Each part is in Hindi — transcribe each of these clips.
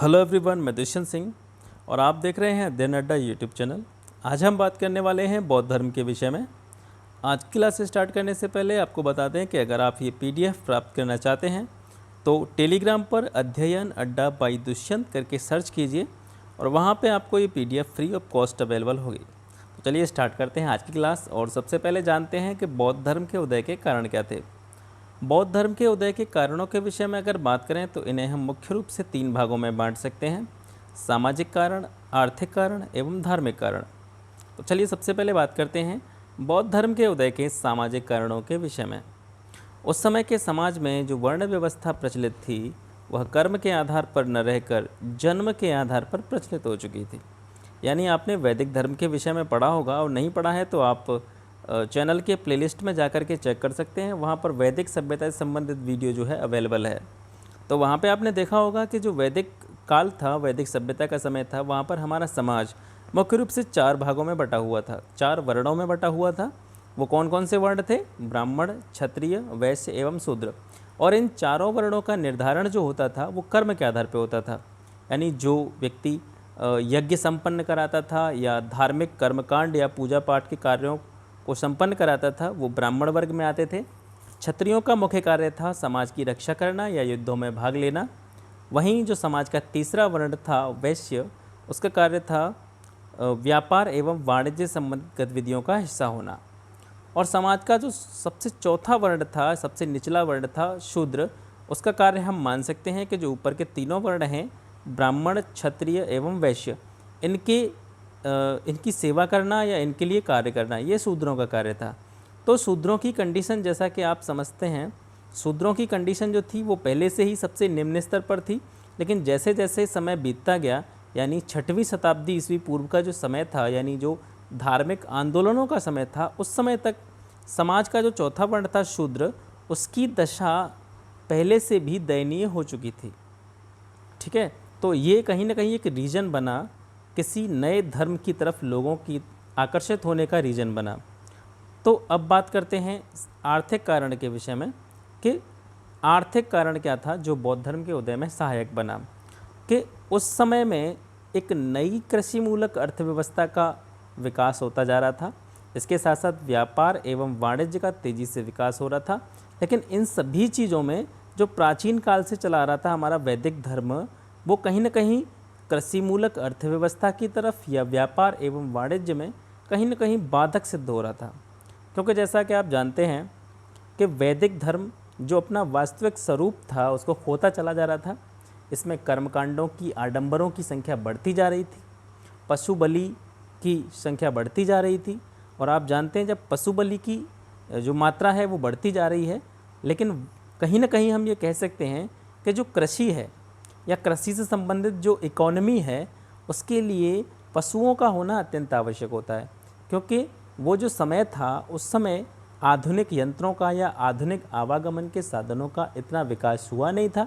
हेलो एवरीवन, मैं दुष्यंत सिंह और आप देख रहे हैं अध्ययन अड्डा यूट्यूब चैनल। आज हम बात करने वाले हैं बौद्ध धर्म के विषय में। आज की क्लास स्टार्ट करने से पहले आपको बता दें कि अगर आप ये पीडीएफ प्राप्त करना चाहते हैं तो टेलीग्राम पर अध्ययन अड्डा बाई दुष्यंत करके सर्च कीजिए और वहाँ पे आपको ये PDF free of cost available होगी। तो चलिए स्टार्ट करते हैं आज की क्लास। और सबसे पहले जानते हैं कि बौद्ध धर्म के उदय के कारण क्या थे। बौद्ध धर्म के उदय के कारणों के विषय में अगर बात करें तो इन्हें हम मुख्य रूप से 3 भागों में बांट सकते हैं: सामाजिक कारण, आर्थिक कारण एवं धार्मिक कारण। तो चलिए सबसे पहले बात करते हैं बौद्ध धर्म के उदय के सामाजिक कारणों के विषय में। उस समय के समाज में जो वर्ण व्यवस्था प्रचलित थी वह कर्म के आधार पर न रहकर जन्म के आधार पर प्रचलित हो चुकी थी। यानी आपने वैदिक धर्म के विषय में पढ़ा होगा, और नहीं पढ़ा है तो आप चैनल के प्लेलिस्ट में जाकर के चेक कर सकते हैं। वहाँ पर वैदिक सभ्यता से संबंधित वीडियो जो है अवेलेबल है। तो वहाँ पे आपने देखा होगा कि जो वैदिक काल था, वैदिक सभ्यता का समय था, वहाँ पर हमारा समाज मुख्य रूप से 4 भागों में बटा हुआ था, 4 वर्णों में बटा हुआ था। वो कौन कौन से वर्ण थे? ब्राह्मण, क्षत्रिय, वैश्य एवं शूद्र। और इन चारों वर्णों का निर्धारण जो होता था वो कर्म के आधार पर होता था। यानी जो व्यक्ति यज्ञ संपन्न कराता था या धार्मिक कर्मकांड या पूजा पाठ के कार्यों को संपन्न कराता था वो ब्राह्मण वर्ग में आते थे। क्षत्रियों का मुख्य कार्य था समाज की रक्षा करना या युद्धों में भाग लेना। वहीं जो समाज का तीसरा वर्ण था वैश्य, उसका कार्य था व्यापार एवं वाणिज्य संबंधित गतिविधियों का हिस्सा होना। और समाज का जो सबसे चौथा वर्ण था, सबसे निचला वर्ण था शूद्र, उसका कार्य हम मान सकते हैं कि जो ऊपर के तीनों वर्ण हैं ब्राह्मण, क्षत्रिय एवं वैश्य, इनकी सेवा करना या इनके लिए कार्य करना, ये शूद्रों का कार्य था। तो शूद्रों की कंडीशन, जैसा कि आप समझते हैं, शूद्रों की कंडीशन जो थी वो पहले से ही सबसे निम्न स्तर पर थी। लेकिन जैसे जैसे समय बीतता गया, यानी 6वीं शताब्दी ईस्वी पूर्व का जो समय था, यानी जो धार्मिक आंदोलनों का समय था, उस समय तक समाज का जो चौथा वर्ण था शूद्र, उसकी दशा पहले से भी दयनीय हो चुकी थी। ठीक है, तो ये कहीं ना कहीं एक रीजन बना, किसी नए धर्म की तरफ लोगों की आकर्षित होने का रीजन बना। तो अब बात करते हैं आर्थिक कारण के विषय में कि आर्थिक कारण क्या था जो बौद्ध धर्म के उदय में सहायक बना। कि उस समय में एक नई कृषि मूलक अर्थव्यवस्था का विकास होता जा रहा था। इसके साथ साथ व्यापार एवं वाणिज्य का तेज़ी से विकास हो रहा था। लेकिन इन सभी चीज़ों में जो प्राचीन काल से चला रहा था हमारा वैदिक धर्म, वो कहीं ना कहीं कृषि मूलक अर्थव्यवस्था की तरफ या व्यापार एवं वाणिज्य में कहीं ना कहीं बाधक सिद्ध हो रहा था। क्योंकि जैसा कि आप जानते हैं कि वैदिक धर्म जो अपना वास्तविक स्वरूप था उसको खोता चला जा रहा था। इसमें कर्मकांडों की, आडंबरों की संख्या बढ़ती जा रही थी, पशु बलि की संख्या बढ़ती जा रही थी। और आप जानते हैं जब पशु बलि की जो मात्रा है वो बढ़ती जा रही है, लेकिन कहीं ना कहीं हम ये कह सकते हैं कि जो कृषि है या कृषि से संबंधित जो इकोनॉमी है उसके लिए पशुओं का होना अत्यंत आवश्यक होता है। क्योंकि वो जो समय था उस समय आधुनिक यंत्रों का या आधुनिक आवागमन के साधनों का इतना विकास हुआ नहीं था।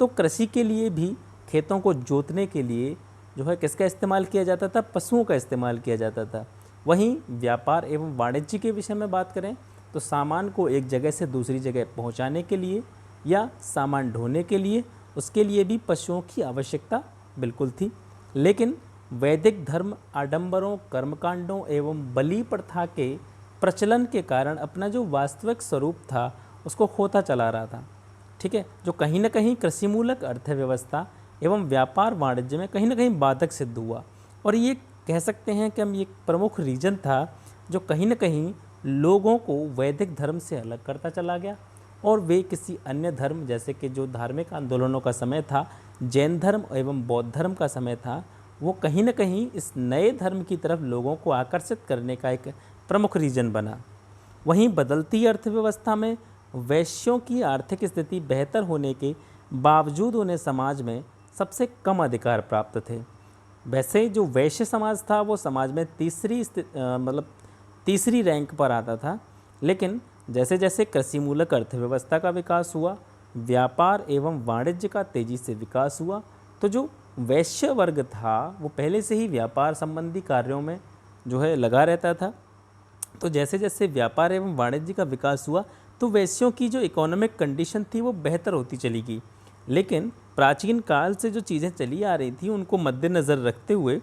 तो कृषि के लिए भी, खेतों को जोतने के लिए जो है किसका इस्तेमाल किया जाता था? पशुओं का इस्तेमाल किया जाता था। वहीं व्यापार एवं वाणिज्य के विषय में बात करें तो सामान को एक जगह से दूसरी जगह पहुंचाने के लिए या सामान ढोने के लिए, उसके लिए भी पशुओं की आवश्यकता बिल्कुल थी। लेकिन वैदिक धर्म आडंबरों, कर्मकांडों एवं बलि प्रथा के प्रचलन के कारण अपना जो वास्तविक स्वरूप था उसको खोता चला रहा था। ठीक है, जो कहीं ना कहीं कृषि मूलक अर्थव्यवस्था एवं व्यापार वाणिज्य में कहीं ना कहीं बाधक सिद्ध हुआ। और ये कह सकते हैं कि हम ये प्रमुख रीजन था जो कहीं ना कहीं लोगों को वैदिक धर्म से अलग करता चला गया और वे किसी अन्य धर्म, जैसे कि जो धार्मिक आंदोलनों का समय था, जैन धर्म एवं बौद्ध धर्म का समय था, वो कहीं ना कहीं इस नए धर्म की तरफ लोगों को आकर्षित करने का एक प्रमुख रीजन बना। वहीं बदलती अर्थव्यवस्था में वैश्यों की आर्थिक स्थिति बेहतर होने के बावजूद उन्हें समाज में सबसे कम अधिकार प्राप्त थे। वैसे जो वैश्य समाज था वो समाज में तीसरी रैंक पर आता था। लेकिन जैसे जैसे कृषि मूलक अर्थव्यवस्था का विकास हुआ, व्यापार एवं वाणिज्य का तेज़ी से विकास हुआ, तो जो वैश्य वर्ग था वो पहले से ही व्यापार संबंधी कार्यों में जो है लगा रहता था। तो जैसे जैसे व्यापार एवं वाणिज्य का विकास हुआ तो वैश्यों की जो इकोनॉमिक कंडीशन थी वो बेहतर होती चली गई। लेकिन प्राचीन काल से जो चीज़ें चली आ रही थी उनको मद्देनज़र रखते हुए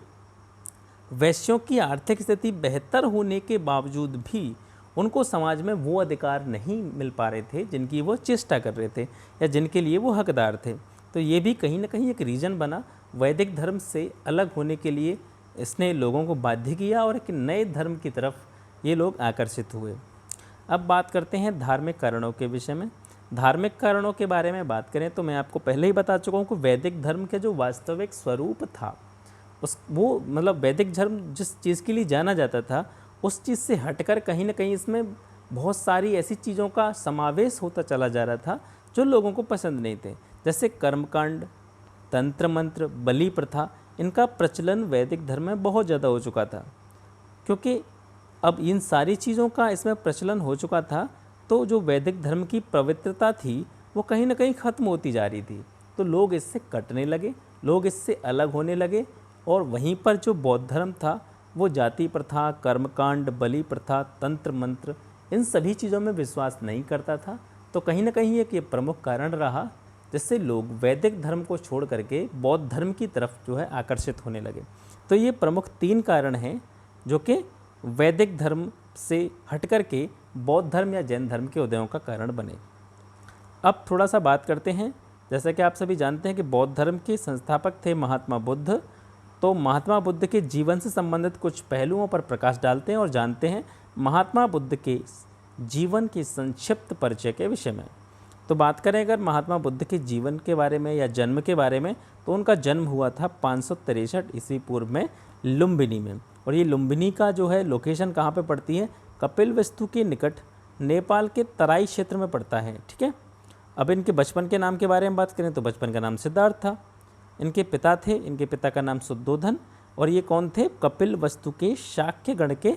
वैश्यों की आर्थिक स्थिति बेहतर होने के बावजूद भी उनको समाज में वो अधिकार नहीं मिल पा रहे थे जिनकी वो चेष्टा कर रहे थे या जिनके लिए वो हकदार थे। तो ये भी कहीं ना कहीं एक रीज़न बना वैदिक धर्म से अलग होने के लिए। इसने लोगों को बाध्य किया और एक नए धर्म की तरफ ये लोग आकर्षित हुए। अब बात करते हैं धार्मिक कारणों के विषय में। धार्मिक कारणों के बारे में बात करें तो मैं आपको पहले ही बता चुका हूँ कि वैदिक धर्म के जो वास्तविक स्वरूप था वो मतलब वैदिक धर्म जिस चीज़ के लिए जाना जाता था उस चीज़ से हटकर कहीं ना कहीं इसमें बहुत सारी ऐसी चीज़ों का समावेश होता चला जा रहा था जो लोगों को पसंद नहीं थे, जैसे कर्मकांड, तंत्र मंत्र, बलि प्रथा। इनका प्रचलन वैदिक धर्म में बहुत ज़्यादा हो चुका था। क्योंकि अब इन सारी चीज़ों का इसमें प्रचलन हो चुका था तो जो वैदिक धर्म की पवित्रता थी वो कहीं ना कहीं ख़त्म होती जा रही थी। तो लोग इससे कटने लगे, लोग इससे अलग होने लगे। और वहीं पर जो बौद्ध धर्म था वो जाति प्रथा, कर्मकांड, बलि प्रथा, तंत्र मंत्र, इन सभी चीज़ों में विश्वास नहीं करता था। तो कहीं ना कहीं एक ये प्रमुख कारण रहा जिससे लोग वैदिक धर्म को छोड़ करके बौद्ध धर्म की तरफ जो है आकर्षित होने लगे। तो ये प्रमुख 3 कारण हैं जो कि वैदिक धर्म से हट करके बौद्ध धर्म या जैन धर्म के उदयों का कारण बने। अब थोड़ा सा बात करते हैं, जैसा कि आप सभी जानते हैं कि बौद्ध धर्म के संस्थापक थे महात्मा बुद्ध। तो महात्मा बुद्ध के जीवन से संबंधित कुछ पहलुओं पर प्रकाश डालते हैं और जानते हैं महात्मा बुद्ध के जीवन के संक्षिप्त परिचय के विषय में। तो बात करें अगर महात्मा बुद्ध के जीवन के बारे में या जन्म के बारे में, तो उनका जन्म हुआ था 563 ईस्वी पूर्व में लुम्बिनी में। और ये लुम्बिनी का जो है लोकेशन कहाँ पे पड़ती है? कपिलवस्तु के निकट नेपाल के तराई क्षेत्र में पड़ता है। ठीक है। अब इनके बचपन के नाम के बारे में बात करें तो बचपन का नाम सिद्धार्थ था। इनके पिता थे, इनके पिता का नाम शुद्धोधन, और ये कौन थे? कपिलवस्तु के शाक्य गण के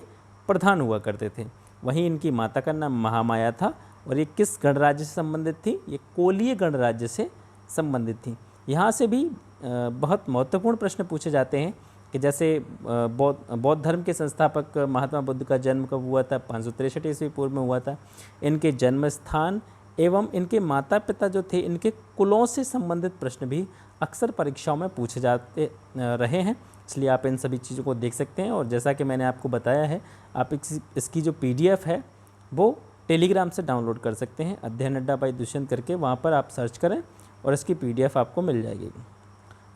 प्रधान हुआ करते थे। वहीं इनकी माता का नाम महामाया था और ये किस गणराज्य से संबंधित थी? ये कोलीय गणराज्य से संबंधित थी। यहाँ से भी बहुत महत्वपूर्ण प्रश्न पूछे जाते हैं कि जैसे बौद्ध धर्म के संस्थापक महात्मा बुद्ध का जन्म कब हुआ था? 563 ईस्वी पूर्व में हुआ था। इनके जन्म स्थान एवं इनके माता पिता जो थे इनके कुलों से संबंधित प्रश्न भी अक्सर परीक्षाओं में पूछे जाते रहे हैं, इसलिए आप इन सभी चीज़ों को देख सकते हैं। और जैसा कि मैंने आपको बताया है, आप इसकी जो PDF है वो टेलीग्राम से डाउनलोड कर सकते हैं। अध्ययन अड्डा बाय दुष्यंत करके वहाँ पर आप सर्च करें और इसकी PDF आपको मिल जाएगी।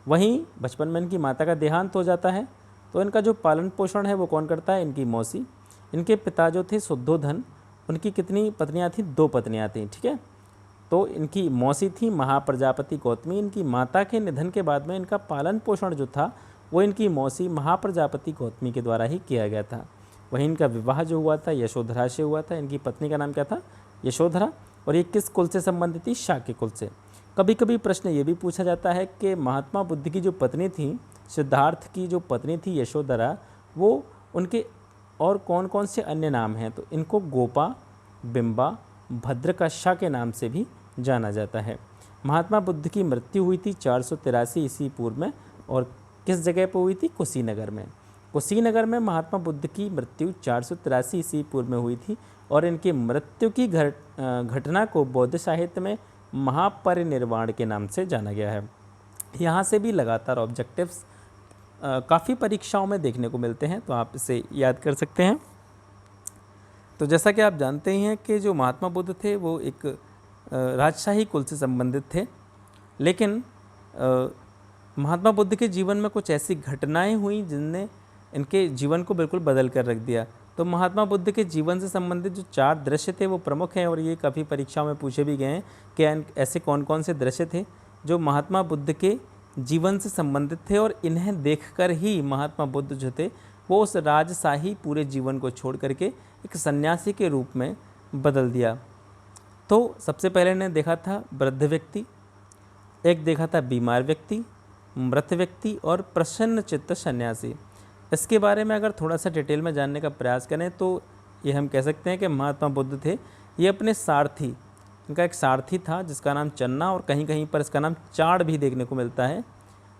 वहीं बचपन में इनकी माता का देहांत हो जाता है, तो इनका जो पालन पोषण है वो कौन करता है? इनकी मौसी। इनके पिता जो थे शुद्धोधन, उनकी कितनी पत्नियां थीं? 2 पत्नियां थीं। ठीक है। तो इनकी मौसी थी महाप्रजापति गौतमी। इनकी माता के निधन के बाद में इनका पालन पोषण जो था वो इनकी मौसी महाप्रजापति गौतमी के द्वारा ही किया गया था। वहीं इनका विवाह जो हुआ था यशोधरा से हुआ था। इनकी पत्नी का नाम क्या था? यशोधरा। और ये किस कुल से संबंधित थी? शाक्य कुल से। कभी कभी प्रश्न ये भी पूछा जाता है कि महात्मा बुद्ध की जो पत्नी थी, सिद्धार्थ की जो पत्नी थी यशोधरा, वो उनके और कौन कौन से अन्य नाम हैं? तो इनको गोपा, बिंबा, भद्रकशा के नाम से भी जाना जाता है। महात्मा बुद्ध की मृत्यु हुई थी 483 ईस्वी पूर्व में, और किस जगह पर हुई थी? कुशीनगर में। कुशीनगर में महात्मा बुद्ध की मृत्यु 483 ईस्वी पूर्व में हुई थी और इनकी मृत्यु की घटना को बौद्ध साहित्य में महापरिनिर्वाण के नाम से जाना गया है। यहाँ से भी लगातार ऑब्जेक्टिव्स काफ़ी परीक्षाओं में देखने को मिलते हैं, तो आप इसे याद कर सकते हैं। तो जैसा कि आप जानते ही हैं कि जो महात्मा बुद्ध थे वो एक राजशाही कुल से संबंधित थे, लेकिन महात्मा बुद्ध के जीवन में कुछ ऐसी घटनाएं हुई जिनने इनके जीवन को बिल्कुल बदल कर रख दिया। तो महात्मा बुद्ध के जीवन से संबंधित जो 4 दृश्य थे वो प्रमुख हैं और ये काफ़ी परीक्षाओं में पूछे भी गए हैं कि ऐसे कौन कौन से दृश्य थे जो महात्मा बुद्ध के जीवन से संबंधित थे और इन्हें देखकर ही महात्मा बुद्ध जो थे वो उस राजशाही पूरे जीवन को छोड़ करके एक सन्यासी के रूप में बदल दिया। तो सबसे पहले ने देखा था वृद्ध व्यक्ति, एक देखा था बीमार व्यक्ति, मृत व्यक्ति और प्रसन्न चित्त सन्यासी। इसके बारे में अगर थोड़ा सा डिटेल में जानने का प्रयास करें तो ये हम कह सकते हैं कि महात्मा बुद्ध थे, ये अपने सारथी, इनका एक सारथी था जिसका नाम चन्ना और कहीं कहीं पर इसका नाम चाड़ भी देखने को मिलता है।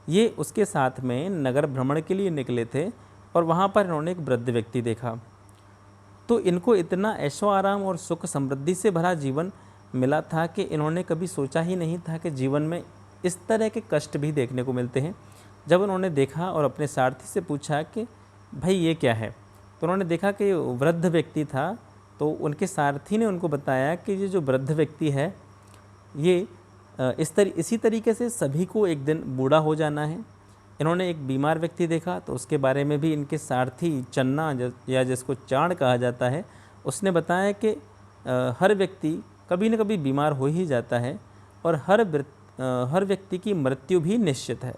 ये उसके साथ में नगर भ्रमण के लिए निकले थे और वहाँ पर इन्होंने एक वृद्ध व्यक्ति देखा। तो इनको इतना ऐशो आराम और सुख समृद्धि से भरा जीवन मिला था कि इन्होंने कभी सोचा ही नहीं था कि जीवन में इस तरह के कष्ट भी देखने को मिलते हैं। जब उन्होंने देखा और अपने सारथी से पूछा कि भाई ये क्या है, तो उन्होंने देखा कि वृद्ध व्यक्ति था। तो उनके सारथी ने उनको बताया कि ये जो वृद्ध व्यक्ति है ये इसी तरीके से सभी को एक दिन बूढ़ा हो जाना है। इन्होंने एक बीमार व्यक्ति देखा तो उसके बारे में भी इनके सारथी चन्ना या जिसको चाण कहा जाता है, उसने बताया कि हर व्यक्ति कभी न कभी बीमार हो ही जाता है और हर व्यक्ति की मृत्यु भी निश्चित है।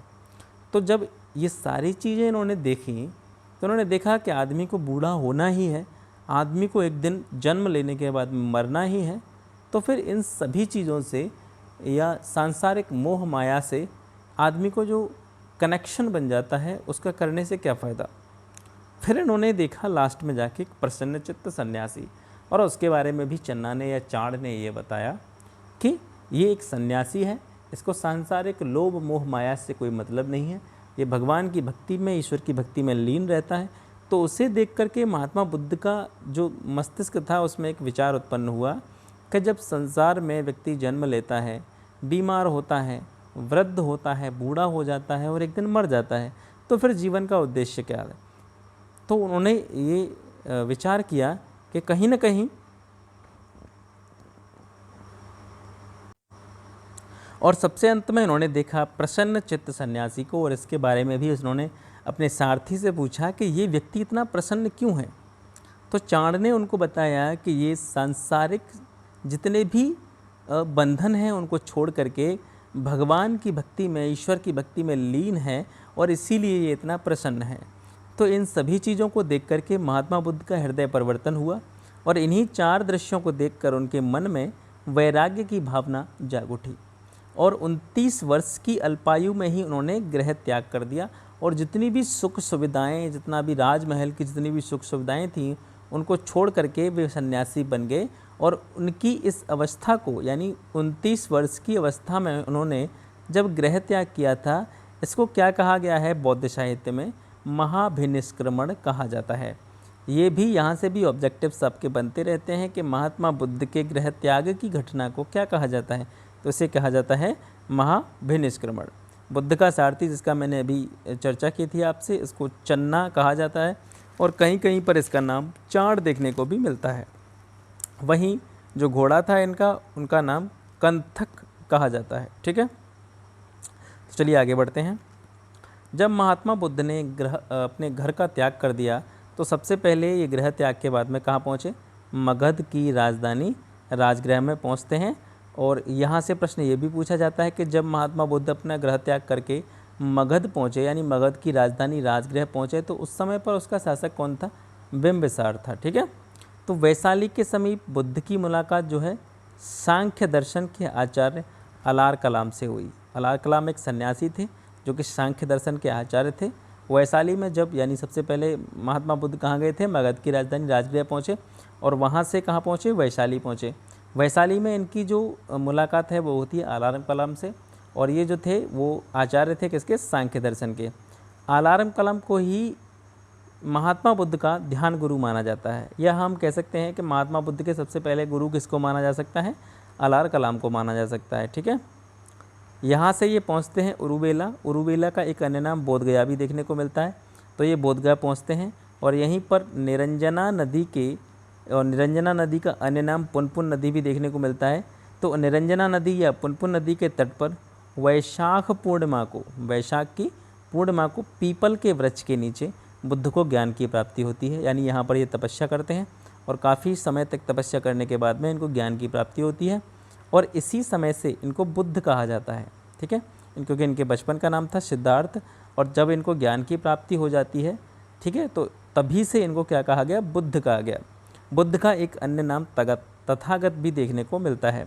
तो जब ये सारी चीज़ें इन्होंने देखी तो उन्होंने देखा कि आदमी को बूढ़ा होना ही है, आदमी को एक दिन जन्म लेने के बाद मरना ही है। तो फिर इन सभी चीज़ों से या सांसारिक मोह माया से आदमी को जो कनेक्शन बन जाता है उसका करने से क्या फ़ायदा। फिर इन्होंने देखा लास्ट में जाके एक प्रसन्नचित्त सन्यासी, और उसके बारे में भी चन्ना ने या चाण ने ये बताया कि ये एक सन्यासी है, इसको सांसारिक लोभ मोह माया से कोई मतलब नहीं है, ये भगवान की भक्ति में, ईश्वर की भक्ति में लीन रहता है। तो उसे देख करके महात्मा बुद्ध का जो मस्तिष्क था उसमें एक विचार उत्पन्न हुआ कि जब संसार में व्यक्ति जन्म लेता है, बीमार होता है, वृद्ध होता है, बूढ़ा हो जाता है और एक दिन मर जाता है, तो फिर जीवन का उद्देश्य क्या है। तो उन्होंने ये विचार किया कि कहीं ना कहीं, और सबसे अंत में उन्होंने देखा प्रसन्न चित्त सन्यासी को, और इसके बारे में भी उन्होंने अपने सारथी से पूछा कि ये व्यक्ति इतना प्रसन्न क्यों है। तो चाण ने उनको बताया कि ये सांसारिक जितने भी बंधन हैं उनको छोड़ करके भगवान की भक्ति में, ईश्वर की भक्ति में लीन है और इसीलिए ये इतना प्रसन्न है। तो इन सभी चीज़ों को देख करके महात्मा बुद्ध का हृदय परिवर्तन हुआ और इन्हीं 4 दृश्यों को देखकर उनके मन में वैराग्य की भावना जाग उठी और 29 वर्ष की अल्पायु में ही उन्होंने गृह त्याग कर दिया और जितनी भी सुख सुविधाएं, जितना भी राजमहल की जितनी भी सुख सुविधाएं थीं उनको छोड़ करके वे सन्यासी बन गए। और उनकी इस अवस्था को, यानी 29 वर्ष की अवस्था में उन्होंने जब गृह त्याग किया था, इसको क्या कहा गया है बौद्ध साहित्य में, महाभिनिष्क्रमण कहा जाता है। ये भी यहाँ से भी ऑब्जेक्टिव्स आपके बनते रहते हैं कि महात्मा बुद्ध के गृह त्याग की घटना को क्या कहा जाता है, तो इसे कहा जाता है महाभिनिष्क्रमण। बुद्ध का सारथी जिसका मैंने अभी चर्चा की थी आपसे, इसको चन्ना कहा जाता है और कहीं कहीं पर इसका नाम चाण देखने को भी मिलता है। वहीं जो घोड़ा था इनका, उनका नाम कंथक कहा जाता है। ठीक है, तो चलिए आगे बढ़ते हैं। जब महात्मा बुद्ध ने अपने घर का त्याग कर दिया तो सबसे पहले ये गृह त्याग के बाद में कहाँ पहुँचे, मगध की राजधानी राजगृह में पहुँचते हैं। और यहाँ से प्रश्न ये भी पूछा जाता है कि जब महात्मा बुद्ध अपना गृह त्याग करके मगध पहुँचे, यानी मगध की राजधानी राजगृह पहुँचे, तो उस समय पर उसका शासक कौन था, बिंबिसार था। ठीक है, तो वैशाली के समीप बुद्ध की मुलाकात जो है सांख्य दर्शन के आचार्य अलार कलाम से हुई। अलार कलाम एक सन्यासी थे जो कि सांख्य दर्शन के आचार्य थे। वैशाली में जब, यानी सबसे पहले महात्मा बुद्ध कहाँ गए थे, मगध की राजधानी राजगृह पहुँचे और वहाँ से कहाँ पहुँचे, वैशाली पहुँचे। वैशाली में इनकी जो मुलाकात है वो होती है अलारम कलाम से, और ये जो थे वो आचार्य थे किसके, सांख्य दर्शन के। अलारम कलाम को ही महात्मा बुद्ध का ध्यान गुरु माना जाता है, या हम कह सकते हैं कि महात्मा बुद्ध के सबसे पहले गुरु किसको माना जा सकता है, अलार कलाम को माना जा सकता है। ठीक है, यहाँ से ये पहुँचते हैं उरुवेला। उरुवेला का एक अन्य नाम बोधगया भी देखने को मिलता है। तो ये बोधगया पहुँचते हैं और यहीं पर निरंजना नदी का अन्य नाम पुनपुन नदी भी देखने को मिलता है। तो निरंजना नदी या पुनपुन नदी के तट पर वैशाख की पूर्णिमा को पीपल के वृक्ष के नीचे बुद्ध को ज्ञान की प्राप्ति होती है। यानी यहाँ पर ये तपस्या करते हैं और काफ़ी समय तक तपस्या करने के बाद में इनको ज्ञान की प्राप्ति होती है और इसी समय से इनको बुद्ध कहा जाता है। ठीक है, क्योंकि इनके बचपन का नाम था सिद्धार्थ, और जब इनको ज्ञान की प्राप्ति हो जाती है, ठीक है, तो तभी से इनको क्या कहा गया, बुद्ध कहा गया। बुद्ध का एक अन्य नाम तथागत भी देखने को मिलता है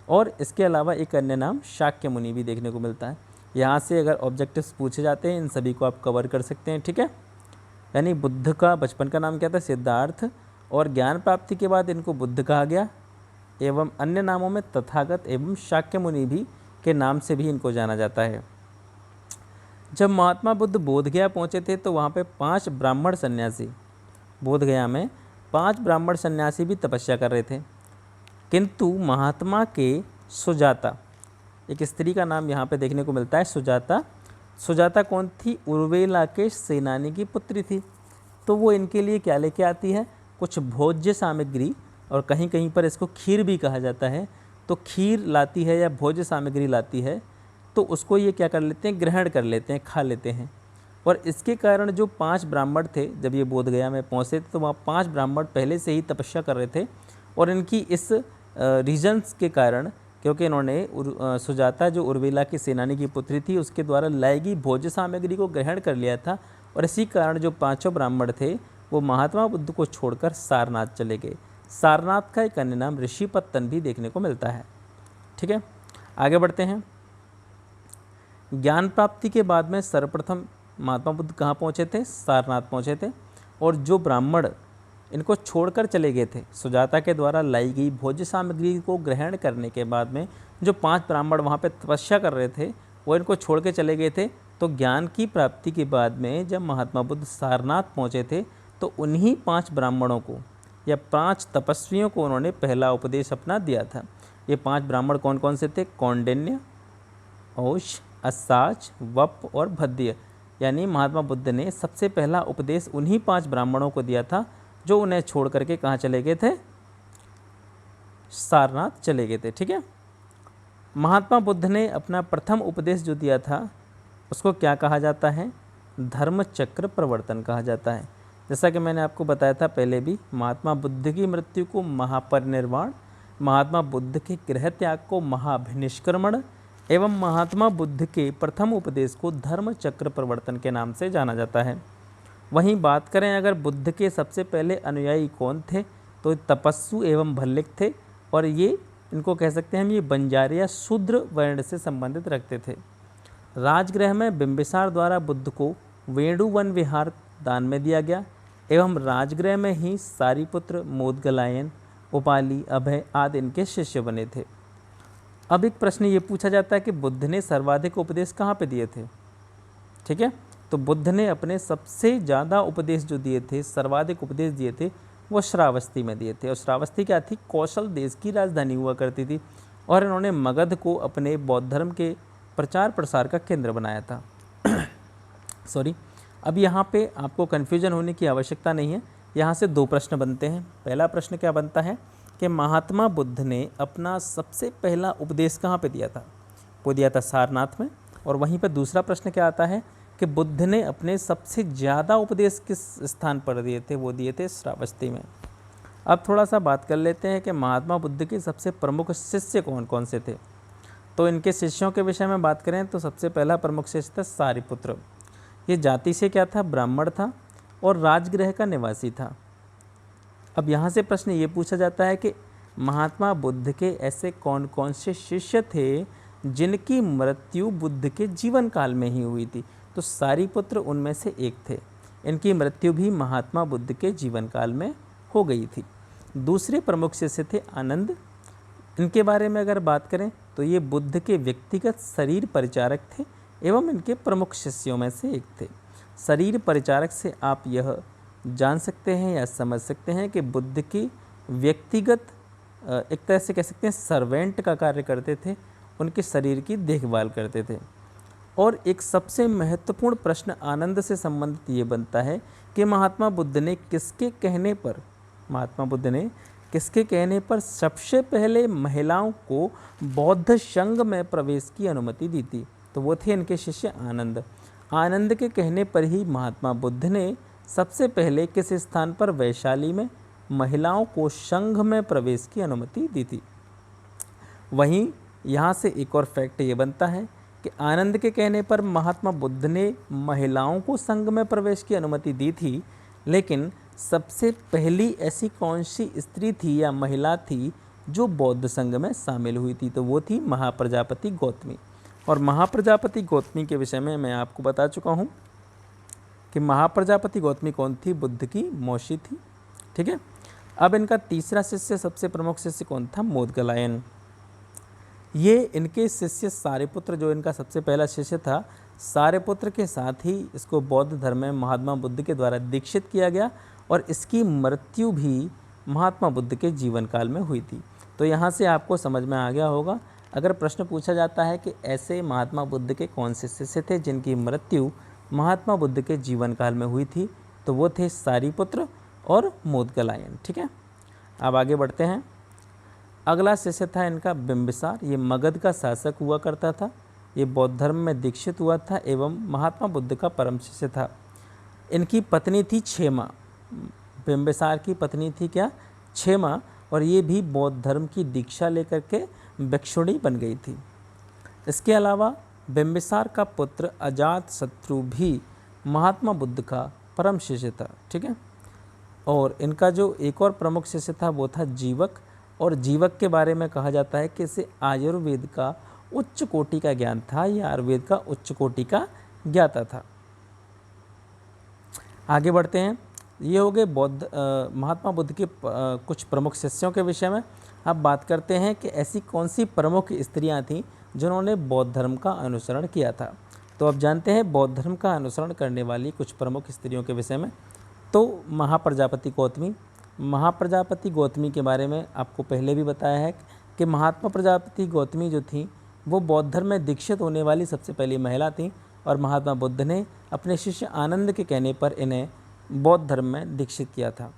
और इसके अलावा एक अन्य नाम शाक्य मुनि भी देखने को मिलता है। यहाँ से अगर ऑब्जेक्टिव्स पूछे जाते हैं इन सभी को आप कवर कर सकते हैं। ठीक है, यानी बुद्ध का बचपन का नाम क्या था, सिद्धार्थ, और ज्ञान प्राप्ति के बाद इनको बुद्ध कहा गया, एवं अन्य नामों में तथागत एवं शाक्य मुनि भी के नाम से भी इनको जाना जाता है। जब महात्मा बुद्ध बोधगया पहुँचे थे तो वहाँ पे 5 ब्राह्मण सन्यासी, बोधगया में 5 ब्राह्मण सन्यासी भी तपस्या कर रहे थे, किंतु महात्मा के सुजाता एक स्त्री का नाम यहाँ पे देखने को मिलता है सुजाता। सुजाता कौन थी? उर्वेला के सेनानी की पुत्री थी। तो वो इनके लिए क्या लेके आती है? कुछ भोज्य सामग्री, और कहीं कहीं पर इसको खीर भी कहा जाता है। तो खीर लाती है या भोज्य सामग्री लाती है, तो उसको ये क्या कर लेते हैं? ग्रहण कर लेते हैं, खा लेते हैं। और इसके कारण जो 5 ब्राह्मण थे, जब ये बोधगया में पहुँचे तो वहाँ 5 ब्राह्मण पहले से ही तपस्या कर रहे थे, और इनकी इस रीजन्स के कारण, क्योंकि इन्होंने सुजाता जो उर्वेला की सेनानी की पुत्री थी उसके द्वारा लाई गई भोज्य सामग्री को ग्रहण कर लिया था, और इसी कारण जो 5 ब्राह्मण थे वो महात्मा बुद्ध को छोड़कर सारनाथ चले गए। सारनाथ का एक अन्य नाम ऋषिपत्तन भी देखने को मिलता है। ठीक है, आगे बढ़ते हैं। ज्ञान प्राप्ति के बाद में सर्वप्रथम महात्मा बुद्ध कहाँ पहुँचे थे? सारनाथ पहुँचे थे। और जो ब्राह्मण इनको छोड़कर चले गए थे, सुजाता के द्वारा लाई गई भोज्य सामग्री को ग्रहण करने के बाद में जो 5 ब्राह्मण वहाँ पे तपस्या कर रहे थे वो इनको छोड़ के चले गए थे। तो ज्ञान की प्राप्ति के बाद में जब महात्मा बुद्ध सारनाथ पहुँचे थे तो उन्हीं 5 ब्राह्मणों को या 5 तपस्वियों को उन्होंने पहला उपदेश अपना दिया था। ये 5 ब्राह्मण कौन कौन से थे? कौंडिन्य, औश, असाच, वप और भद्य। यानी महात्मा बुद्ध ने सबसे पहला उपदेश उन्हीं 5 ब्राह्मणों को दिया था जो उन्हें छोड़ करके कहाँ चले गए थे? सारनाथ चले गए थे। ठीक है, महात्मा बुद्ध ने अपना प्रथम उपदेश जो दिया था उसको क्या कहा जाता है? धर्म चक्र प्रवर्तन कहा जाता है। जैसा कि मैंने आपको बताया था पहले भी, महात्मा बुद्ध की मृत्यु को महापरिनिर्वाण, महात्मा बुद्ध के गृह त्याग को महाभिनिष्क्रमण एवं महात्मा बुद्ध के प्रथम उपदेश को धर्म चक्र प्रवर्तन के नाम से जाना जाता है। वहीं बात करें अगर बुद्ध के सबसे पहले अनुयायी कौन थे, तो तपस्सु एवं भल्लिक थे, और ये इनको कह सकते हैं हम ये बंजारे या शूद्र वर्ण से संबंधित रखते थे। राजगृह में बिंबिसार द्वारा बुद्ध को वेणुवन विहार दान में दिया गया एवं राजगृह में ही सारिपुत्र, मोदगलायन, उपाली, अभय आदि इनके शिष्य बने थे। अब एक प्रश्न ये पूछा जाता है कि बुद्ध ने सर्वाधिक उपदेश कहाँ पे दिए थे? ठीक है, तो बुद्ध ने अपने सबसे ज़्यादा उपदेश जो दिए थे, सर्वाधिक उपदेश दिए थे, वो श्रावस्ती में दिए थे। और श्रावस्ती क्या थी? कौशल देश की राजधानी हुआ करती थी, और इन्होंने मगध को अपने बौद्ध धर्म के प्रचार प्रसार का केंद्र बनाया था। सॉरी, अब यहाँ पे आपको कन्फ्यूजन होने की आवश्यकता नहीं है। यहाँ से 2 प्रश्न बनते हैं। पहला प्रश्न क्या बनता है कि महात्मा बुद्ध ने अपना सबसे पहला उपदेश कहाँ पे दिया था? वो दिया था सारनाथ में। और वहीं पर दूसरा प्रश्न क्या आता है कि बुद्ध ने अपने सबसे ज़्यादा उपदेश किस स्थान पर दिए थे? वो दिए थे श्रावस्ती में। अब थोड़ा सा बात कर लेते हैं कि महात्मा बुद्ध के सबसे प्रमुख शिष्य कौन कौन से थे। तो इनके शिष्यों के विषय में बात करें तो सबसे पहला प्रमुख शिष्य था सारिपुत्र। ये जाति से क्या था? ब्राह्मण था और राजगृह का निवासी था। अब यहाँ से प्रश्न ये पूछा जाता है कि महात्मा बुद्ध के ऐसे कौन कौन से शिष्य थे जिनकी मृत्यु बुद्ध के जीवन काल में ही हुई थी? तो सारिपुत्र उनमें से एक थे। इनकी मृत्यु भी महात्मा बुद्ध के जीवन काल में हो गई थी। दूसरे प्रमुख शिष्य थे आनंद। इनके बारे में अगर बात करें तो ये बुद्ध के व्यक्तिगत शरीर परिचारक थे एवं इनके प्रमुख शिष्यों में से एक थे। शरीर परिचारक से आप यह जान सकते हैं या समझ सकते हैं कि बुद्ध की व्यक्तिगत एक तरह से कह सकते हैं सर्वेंट का कार्य करते थे, उनके शरीर की देखभाल करते थे। और एक सबसे महत्वपूर्ण प्रश्न आनंद से संबंधित ये बनता है कि महात्मा बुद्ध ने किसके कहने पर सबसे पहले महिलाओं को बौद्ध संघ में प्रवेश की अनुमति दी थी? तो वो थे इनके शिष्य आनंद। आनंद के कहने पर ही महात्मा बुद्ध ने सबसे पहले किस स्थान पर वैशाली में महिलाओं को संघ में प्रवेश की अनुमति दी थी। वहीं यहाँ से एक और फैक्ट ये बनता है कि आनंद के कहने पर महात्मा बुद्ध ने महिलाओं को संघ में प्रवेश की अनुमति दी थी, लेकिन सबसे पहली ऐसी कौन सी स्त्री थी या महिला थी जो बौद्ध संघ में शामिल हुई थी? तो वो थी महाप्रजापति गौतमी। और महाप्रजापति गौतमी के विषय में मैं आपको बता चुका हूँ कि महाप्रजापति गौतमी कौन थी? बुद्ध की मौसी थी। ठीक है, अब इनका तीसरा शिष्य, सबसे प्रमुख शिष्य कौन था? मोदगलायन। ये इनके शिष्य सारिपुत्र, जो इनका सबसे पहला शिष्य था, सारिपुत्र के साथ ही इसको बौद्ध धर्म में महात्मा बुद्ध के द्वारा दीक्षित किया गया और इसकी मृत्यु भी महात्मा बुद्ध के जीवन काल में हुई थी। तो यहाँ से आपको समझ में आ गया होगा अगर प्रश्न पूछा जाता है कि ऐसे महात्मा बुद्ध के कौन से शिष्य थे जिनकी मृत्यु महात्मा बुद्ध के जीवन काल में हुई थी, तो वो थे सारिपुत्र और मोदगलायन। ठीक है, अब आगे बढ़ते हैं। अगला शिष्य था इनका बिंबिसार। ये मगध का शासक हुआ करता था। ये बौद्ध धर्म में दीक्षित हुआ था एवं महात्मा बुद्ध का परम शिष्य था। इनकी पत्नी थी क्षेमा। बिंबिसार की पत्नी थी क्या? क्षेमा। और ये भी बौद्ध धर्म की दीक्षा लेकर के भिक्षुणी बन गई थी। इसके अलावा बिंबिसार का पुत्र अजातशत्रु भी महात्मा बुद्ध का परम शिष्य था। ठीक है, और इनका जो एक और प्रमुख शिष्य था वो था जीवक। और जीवक के बारे में कहा जाता है कि इसे आयुर्वेद का उच्च कोटि का ज्ञान था, या आयुर्वेद का उच्च कोटि का ज्ञाता था। आगे बढ़ते हैं। ये हो गए महात्मा बुद्ध के कुछ प्रमुख शिष्यों के विषय में। अब बात करते हैं कि ऐसी कौन सी प्रमुख स्त्रियां थीं जिन्होंने बौद्ध धर्म का अनुसरण किया था। तो अब जानते हैं बौद्ध धर्म का अनुसरण करने वाली कुछ प्रमुख स्त्रियों के विषय में। तो महाप्रजापति गौतमी। महाप्रजापति गौतमी के बारे में आपको पहले भी बताया है कि महात्मा प्रजापति गौतमी जो थी वो बौद्ध धर्म में दीक्षित होने वाली सबसे पहली महिला थी, और महात्मा बुद्ध ने अपने शिष्य आनंद के कहने पर इन्हें बौद्ध धर्म में दीक्षित किया था।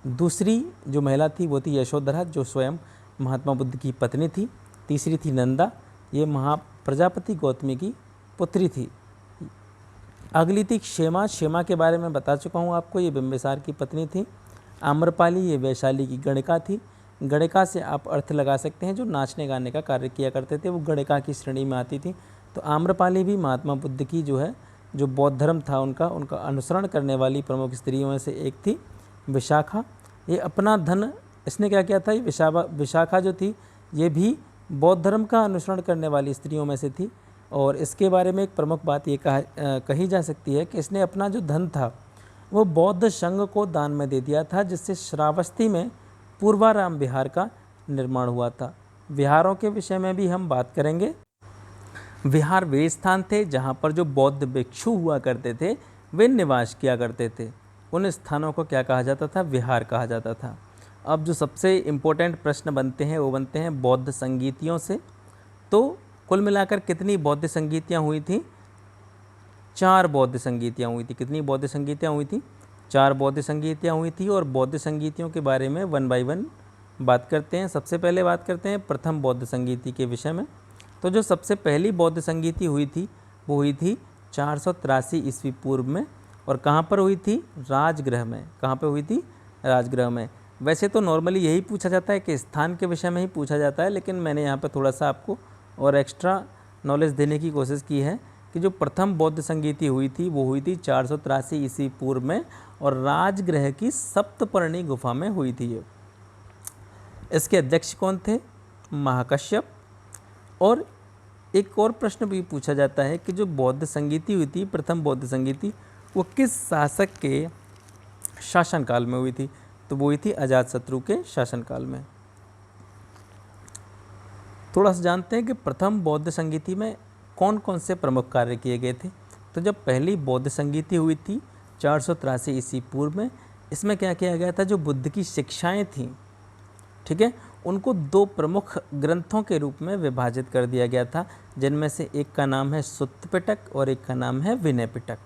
दूसरी जो महिला थी वो थी यशोधरा, जो स्वयं महात्मा बुद्ध की पत्नी थी। तीसरी थी नंदा, ये महाप्रजापति गौतमी की पुत्री थी। अगली थी क्षेमा। क्षेमा के बारे में बता चुका हूँ आपको, ये बिंबिसार की पत्नी थी। आम्रपाली, ये वैशाली की गणिका थी। गणिका से आप अर्थ लगा सकते हैं जो नाचने गाने का कार्य किया करते थे, वो गणिका की श्रेणी में आती थी। तो आम्रपाली भी महात्मा बुद्ध की जो बौद्ध धर्म था उनका अनुसरण करने वाली प्रमुख स्त्रियों में से एक थी। विशाखा, ये अपना धन इसने क्या किया था, ये विशाखा जो थी ये भी बौद्ध धर्म का अनुसरण करने वाली स्त्रियों में से थी। और इसके बारे में एक प्रमुख बात ये कही जा सकती है कि इसने अपना जो धन था वो बौद्ध संघ को दान में दे दिया था, जिससे श्रावस्ती में पूर्वाराम विहार का निर्माण हुआ था। विहारों के विषय में भी हम बात करेंगे। विहार वे स्थान थे जहाँ पर जो बौद्ध भिक्षु हुआ करते थे वे निवास किया करते थे। उन स्थानों को क्या कहा जाता था? विहार कहा जाता था। अब जो सबसे इम्पोर्टेंट प्रश्न बनते हैं वो बनते हैं बौद्ध संगीतियों से। तो कुल मिलाकर कितनी बौद्ध संगीतियाँ हुई थी? 4 बौद्ध संगीतियाँ हुई थी। कितनी बौद्ध संगीतियाँ हुई थी? 4 बौद्ध संगीतियाँ हुई थी। और बौद्ध संगीतियों के बारे में 1 बाय 1 बात करते हैं। सबसे पहले बात करते हैं प्रथम बौद्ध संगीति के विषय में। तो जो सबसे पहली बौद्ध संगीति हुई थी वो हुई थी 483 ईस्वी पूर्व में। और कहाँ पर हुई थी? राजगृह में। कहाँ पे हुई थी? राजगृह में। वैसे तो नॉर्मली यही पूछा जाता है कि स्थान के विषय में ही पूछा जाता है, लेकिन मैंने यहाँ पर थोड़ा सा आपको और एक्स्ट्रा नॉलेज देने की कोशिश की है कि जो प्रथम बौद्ध संगीति हुई थी वो हुई थी 483 ईस्वी पूर्व में, और राजगृह की सप्तपर्णी गुफा में हुई थी ये। इसके अध्यक्ष कौन थे? महाकश्यप। और एक और प्रश्न भी पूछा जाता है कि जो बौद्ध संगीति हुई थी, प्रथम बौद्ध संगीति, वो किस शासक के शासनकाल में हुई थी? तो वो हुई थी अजातशत्रु के शासनकाल में। थोड़ा सा जानते हैं कि प्रथम बौद्ध संगीति में कौन कौन से प्रमुख कार्य किए गए थे। तो जब पहली बौद्ध संगीति हुई थी 483 ईस्वी पूर्व में, इसमें क्या किया गया था? जो बुद्ध की शिक्षाएं थीं, ठीक है, उनको 2 प्रमुख ग्रंथों के रूप में विभाजित कर दिया गया था, जिनमें से एक का नाम है सुत्त पिटक और एक का नाम है विनय पिटक।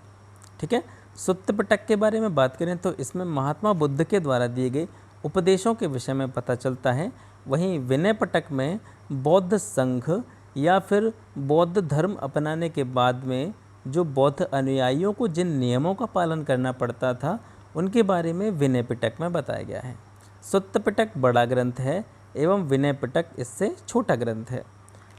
ठीक है, सुत्त पिटक के बारे में बात करें तो इसमें महात्मा बुद्ध के द्वारा दिए गए उपदेशों के विषय में पता चलता है। वहीं विनय पिटक में बौद्ध संघ या फिर बौद्ध धर्म अपनाने के बाद में जो बौद्ध अनुयायियों को जिन नियमों का पालन करना पड़ता था उनके बारे में विनय पिटक में बताया गया है। सुत्त पिटक बड़ा ग्रंथ है एवं विनय पिटक इससे छोटा ग्रंथ है।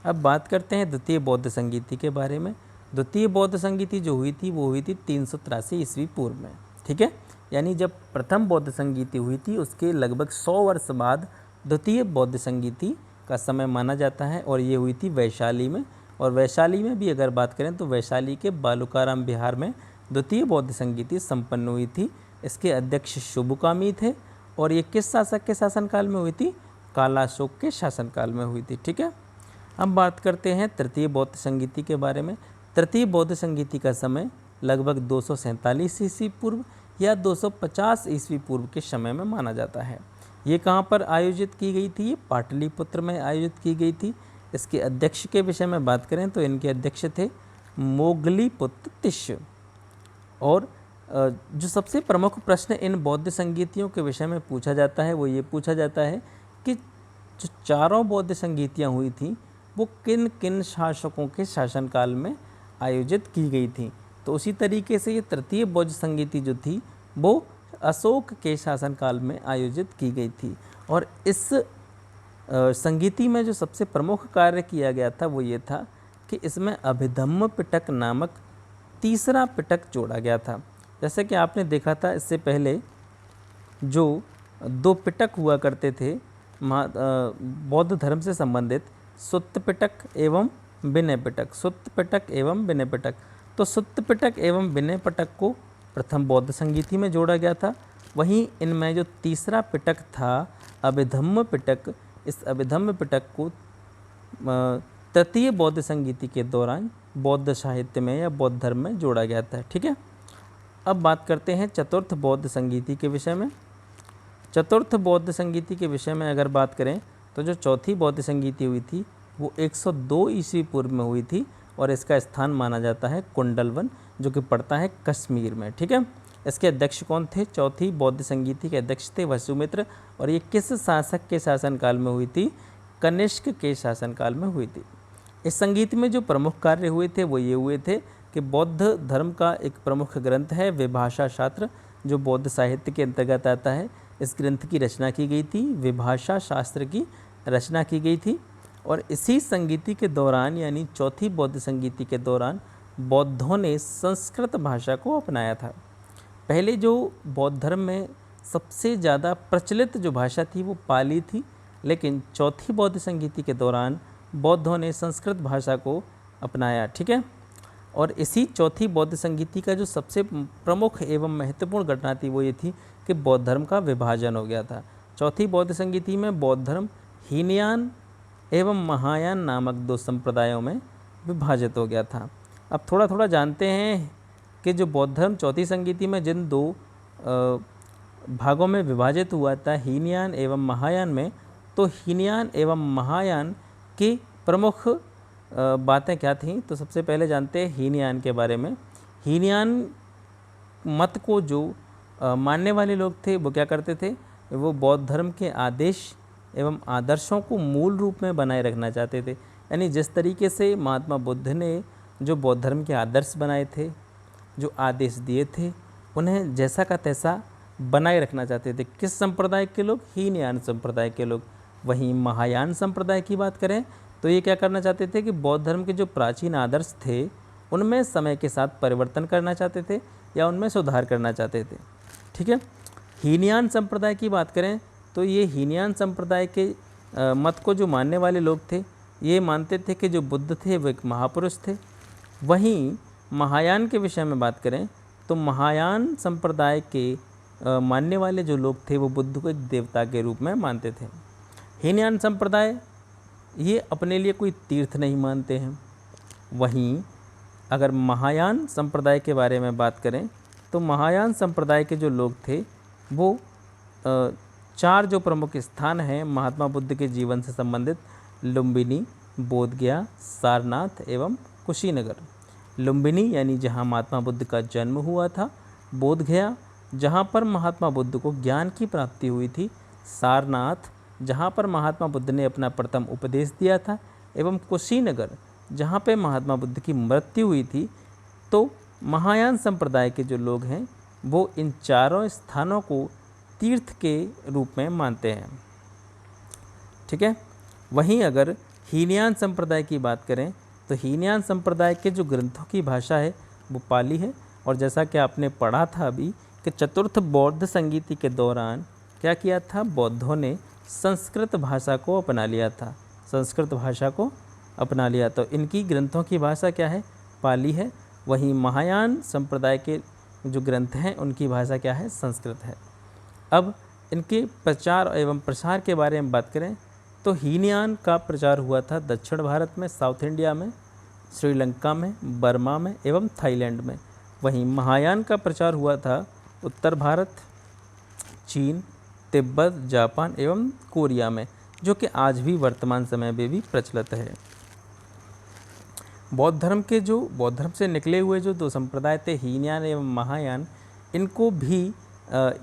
अब बात करते हैं द्वितीय बौद्ध संगीति के बारे में। द्वितीय बौद्ध संगीति जो हुई थी वो हुई थी 383 ईस्वी पूर्व में। ठीक है, यानी जब प्रथम बौद्ध संगीति हुई थी उसके लगभग 100 वर्ष बाद द्वितीय बौद्ध संगीति का समय माना जाता है, और ये हुई थी वैशाली में। और वैशाली में भी अगर बात करें तो वैशाली के बालूकाराम विहार में द्वितीय बौद्ध संगीति संपन्न हुई थी। इसके अध्यक्ष शुभकामी थे, और ये किस शासक के शासनकाल में हुई थी? कालाशोक के शासनकाल में हुई थी। ठीक है, अब बात करते हैं तृतीय बौद्ध संगीति के बारे में। तृतीय बौद्ध संगीति का समय लगभग 247 ईस्वी पूर्व या 250 ईस्वी पूर्व के समय में माना जाता है। ये कहाँ पर आयोजित की गई थी? ये पाटलिपुत्र में आयोजित की गई थी। इसके अध्यक्ष के विषय में बात करें तो इनके अध्यक्ष थे मोगलीपुत्र तिष्य। और जो सबसे प्रमुख प्रश्न इन बौद्ध संगीतियों के विषय में पूछा जाता है वो ये पूछा जाता है कि जो चारों बौद्ध संगीतियाँ हुई थी वो किन किन शासकों के शासनकाल में आयोजित की गई थी। तो उसी तरीके से ये तृतीय बौद्ध संगीति जो थी वो अशोक के शासनकाल में आयोजित की गई थी। और इस संगीति में जो सबसे प्रमुख कार्य किया गया था वो ये था कि इसमें अभिधम्म पिटक नामक तीसरा पिटक जोड़ा गया था। जैसे कि आपने देखा था इससे पहले जो 2 पिटक हुआ करते थे बौद्ध धर्म से संबंधित, सुत्त पिटक एवं विनय पिटक, सुत्त पिटक एवं विनय पिटक। तो सुत्त पिटक एवं विनय पिटक को प्रथम बौद्ध संगीति में जोड़ा गया था। वहीं इनमें जो तीसरा पिटक था अभिधम्म पिटक, इस अभिधम्म पिटक को तृतीय बौद्ध संगीति के दौरान बौद्ध साहित्य में या बौद्ध धर्म में जोड़ा गया था। ठीक है, अब बात करते हैं चतुर्थ बौद्ध संगीति के विषय में। चतुर्थ बौद्ध संगीति के विषय में अगर बात करें तो जो चौथी बौद्ध संगीति हुई थी वो 102 ईस्वी पूर्व में हुई थी और इसका स्थान माना जाता है कुंडलवन, जो कि पड़ता है कश्मीर में। ठीक है, इसके अध्यक्ष कौन थे? चौथी बौद्ध संगीति के अध्यक्ष थे वसुमित्र। और ये किस शासक के शासनकाल में हुई थी? कनिष्क के शासनकाल में हुई थी। इस संगीत में जो प्रमुख कार्य हुए थे वो ये हुए थे कि बौद्ध धर्म का एक प्रमुख ग्रंथ है विभाषा शास्त्र, जो बौद्ध साहित्य के अंतर्गत आता है। इस ग्रंथ की रचना की गई थी, विभाषा शास्त्र की रचना की गई थी। और इसी संगीति के दौरान यानी चौथी बौद्ध संगीति के दौरान बौद्धों ने संस्कृत भाषा को अपनाया था। पहले जो बौद्ध धर्म में सबसे ज़्यादा प्रचलित जो भाषा थी वो पाली थी, लेकिन चौथी बौद्ध संगीति के दौरान बौद्धों ने संस्कृत भाषा को अपनाया। ठीक है, और इसी चौथी बौद्ध संगीति का जो सबसे प्रमुख एवं महत्वपूर्ण घटना थी वो ये थी कि बौद्ध धर्म का विभाजन हो गया था। चौथी बौद्ध संगीति में बौद्ध धर्म हीनयान एवं महायान नामक 2 संप्रदायों में विभाजित हो गया था। अब थोड़ा थोड़ा जानते हैं कि जो बौद्ध धर्म चौथी संगीति में जिन 2 भागों में विभाजित हुआ था, हीनयान एवं महायान में, तो हीनयान एवं महायान की प्रमुख बातें क्या थीं? तो सबसे पहले जानते हैं हीनयान के बारे में। हीनयान मत को जो मानने वाले लोग थे वो क्या करते थे? वो बौद्ध धर्म के आदेश एवं आदर्शों को मूल रूप में बनाए रखना चाहते थे। यानी जिस तरीके से महात्मा बुद्ध ने जो बौद्ध धर्म के आदर्श बनाए थे, जो आदेश दिए थे, उन्हें जैसा का तैसा बनाए रखना चाहते थे। किस संप्रदाय के लोग? हीनयान संप्रदाय के लोग। वहीं महायान संप्रदाय की बात करें तो ये क्या करना चाहते थे कि बौद्ध धर्म के जो प्राचीन आदर्श थे उनमें समय के साथ परिवर्तन करना चाहते थे या उनमें सुधार करना चाहते थे। ठीक है, हीनयान संप्रदाय की बात करें तो ये हीनयान संप्रदाय के मत को जो मानने वाले लोग थे ये मानते थे कि जो बुद्ध थे वो एक महापुरुष थे। वहीं महायान के विषय में बात करें तो महायान संप्रदाय के मानने वाले जो लोग थे वो बुद्ध को एक देवता के रूप में मानते थे। हीनयान संप्रदाय ये अपने लिए कोई तीर्थ नहीं मानते हैं। वहीं अगर महायान संप्रदाय के बारे में बात करें तो महायान संप्रदाय के जो लोग थे वो 4 जो प्रमुख स्थान हैं महात्मा बुद्ध के जीवन से संबंधित, लुम्बिनी, बोधगया, सारनाथ एवं कुशीनगर। लुम्बिनी यानी जहाँ महात्मा बुद्ध का जन्म हुआ था, बोधगया जहाँ पर महात्मा बुद्ध को ज्ञान की प्राप्ति हुई थी, सारनाथ जहाँ पर महात्मा बुद्ध ने अपना प्रथम उपदेश दिया था, एवं कुशीनगर जहाँ पे महात्मा बुद्ध की मृत्यु हुई थी। तो महायान संप्रदाय के जो लोग हैं वो इन चारों स्थानों को तीर्थ के रूप में मानते हैं। ठीक है, वहीं अगर हीनयान संप्रदाय की बात करें तो हीनयान संप्रदाय के जो ग्रंथों की भाषा है वो पाली है। और जैसा कि आपने पढ़ा था अभी कि चतुर्थ बौद्ध संगीति के दौरान क्या किया था? बौद्धों ने संस्कृत भाषा को अपना लिया था, संस्कृत भाषा को अपना लिया। तो इनकी ग्रंथों की भाषा क्या है? पाली है। वहीं महायान संप्रदाय के जो ग्रंथ हैं उनकी भाषा क्या है? संस्कृत है। अब इनके प्रचार एवं प्रसार के बारे में बात करें तो हीनयान का प्रचार हुआ था दक्षिण भारत में, साउथ इंडिया में, श्रीलंका में, बर्मा में एवं थाईलैंड में। वहीं महायान का प्रचार हुआ था उत्तर भारत, चीन, तिब्बत, जापान एवं कोरिया में, जो कि आज भी वर्तमान समय में भी प्रचलित है। बौद्ध धर्म से निकले हुए जो दो संप्रदाय थे, हीनयान एवं महायान, इनको भी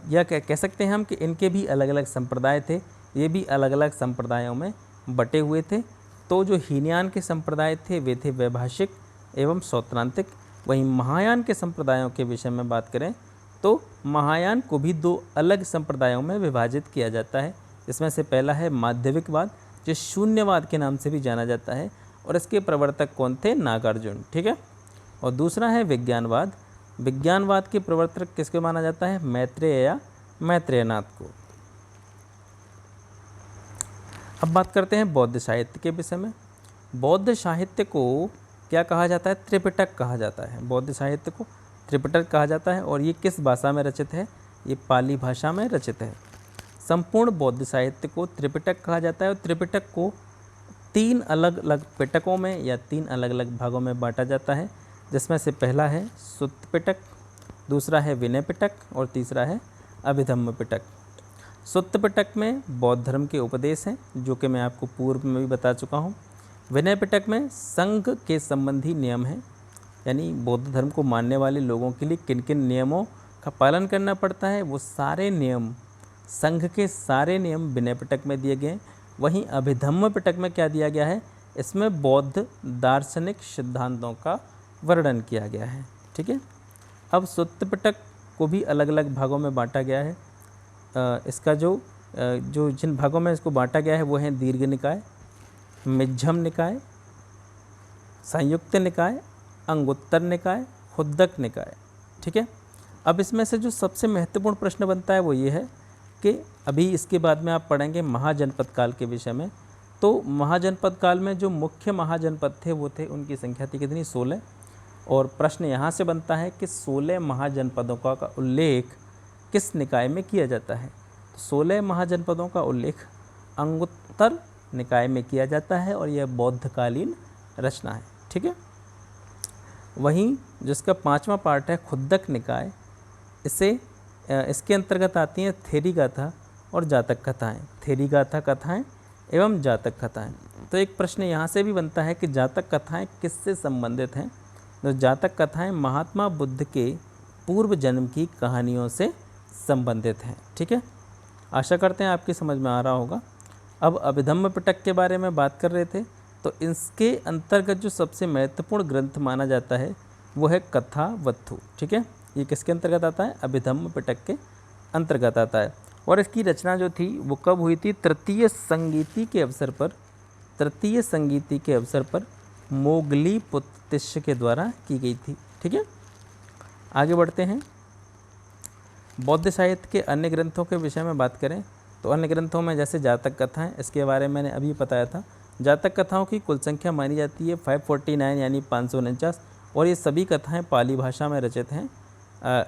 या कह सकते हैं हम कि इनके भी अलग अलग संप्रदाय थे। ये भी अलग अलग संप्रदायों में बटे हुए थे। तो जो हीनयान के संप्रदाय थे वे थे वैभाषिक एवं सौत्रांतिक। वहीं महायान के संप्रदायों के विषय में बात करें तो महायान को भी दो अलग संप्रदायों में विभाजित किया जाता है। इसमें से पहला है माध्यविकवाद, जो शून्यवाद के नाम से भी जाना जाता है, और इसके प्रवर्तक कौन थे? नागार्जुन। ठीक है। और दूसरा है विज्ञानवाद। विज्ञानवाद के प्रवर्तक किसको माना जाता है? मैत्रेय या मैत्रेयनाथ को। अब बात करते हैं बौद्ध साहित्य के विषय में। बौद्ध साहित्य को क्या कहा जाता है? त्रिपिटक कहा जाता है। बौद्ध साहित्य को त्रिपिटक कहा जाता है। और ये किस भाषा में रचित है? ये पाली भाषा में रचित है। संपूर्ण बौद्ध साहित्य को त्रिपिटक कहा जाता है। और त्रिपिटक को 3 अलग अलग पिटकों में या 3 अलग अलग भागों में बांटा जाता है, जिसमें से पहला है सुत्त पिटक, दूसरा है विनय पिटक और तीसरा है अभिधम्म पिटक। सुत्त पिटक में बौद्ध धर्म के उपदेश हैं, जो कि मैं आपको पूर्व में भी बता चुका हूँ। विनय पिटक में संघ के संबंधी नियम हैं, यानी बौद्ध धर्म को मानने वाले लोगों के लिए किन किन नियमों का पालन करना पड़ता है, वो सारे नियम, संघ के सारे नियम विनय पिटक में दिए गए हैं। वहीं अभिधम्म पिटक में क्या दिया गया है? इसमें बौद्ध दार्शनिक सिद्धांतों का वर्णन किया गया है। ठीक है। अब सुत्त पिटक को भी अलग अलग भागों में बांटा गया है। इसका जो जिन भागों में इसको बांटा गया है वो हैं दीर्घ निकाय, मिज्झम निकाय, संयुक्त निकाय, अंगुत्तर निकाय, खुद्दक निकाय। ठीक है। अब इसमें से जो सबसे महत्वपूर्ण प्रश्न बनता है वो ये है कि अभी इसके बाद में आप पढ़ेंगे महाजनपद काल के विषय में। तो महाजनपद काल में जो मुख्य महाजनपद थे वो थे, उनकी संख्या थी कितनी? 16। और प्रश्न यहाँ से बनता है कि 16 महाजनपदों का उल्लेख किस निकाय में किया जाता है? तो 16 महाजनपदों का उल्लेख अंगुत्तर निकाय में किया जाता है और यह बौद्धकालीन रचना है। ठीक है। वहीं जिसका 5वां पार्ट है खुद्दक निकाय, इसके अंतर्गत आती हैं थेरी गाथा और जातक कथाएँ। थेरी गाथा कथाएँ एवं जातक कथाएँ। तो एक प्रश्न यहाँ से भी बनता है कि जातक कथाएँ किससे संबंधित हैं? तो जातक कथाएँ महात्मा बुद्ध के पूर्व जन्म की कहानियों से संबंधित हैं। ठीक है। आशा करते हैं आपकी समझ में आ रहा होगा। अब अभिधम्म पिटक के बारे में बात कर रहे थे, तो इसके अंतर्गत जो सबसे महत्वपूर्ण ग्रंथ माना जाता है वो है कथावत्थु। ठीक है। ये किसके अंतर्गत आता है? अभिधम्म पिटक के अंतर्गत आता है। और इसकी रचना जो थी वो कब हुई थी? तृतीय संगीति के अवसर पर मोगली पुत्तिष्य के द्वारा की गई थी। ठीक है। आगे बढ़ते हैं। बौद्ध साहित्य के अन्य ग्रंथों के विषय में बात करें तो अन्य ग्रंथों में जैसे जातक कथाएँ, इसके बारे में मैंने अभी बताया था। जातक कथाओं की कुल संख्या मानी जाती है 549 यानी 549, और ये सभी कथाएं पाली भाषा में रचित हैं।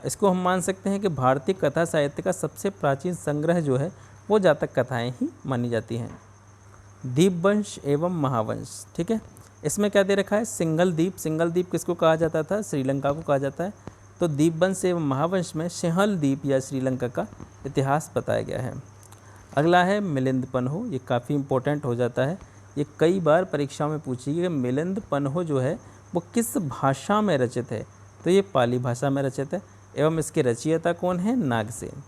इसको हम मान सकते हैं कि भारतीय कथा साहित्य का सबसे प्राचीन संग्रह जो है वो जातक कथाएं ही मानी जाती हैं। दीपवंश एवं महावंश। ठीक है। इसमें क्या दे रखा है? सिंघल द्वीप किसको कहा जाता था? श्रीलंका को कहा जाता है। तो दीपवंश एवं महावंश में सिंहल द्वीप या श्रीलंका का इतिहास बताया गया है। अगला है मिलिंद पन्हो। ये काफ़ी इंपॉर्टेंट हो जाता है, ये कई बार परीक्षाओं में पूछी गई। मिलिंद पन्हो जो है वो किस भाषा में रचित है? तो ये पाली भाषा में रचित है एवं इसके रचयिता कौन है? नागसेन।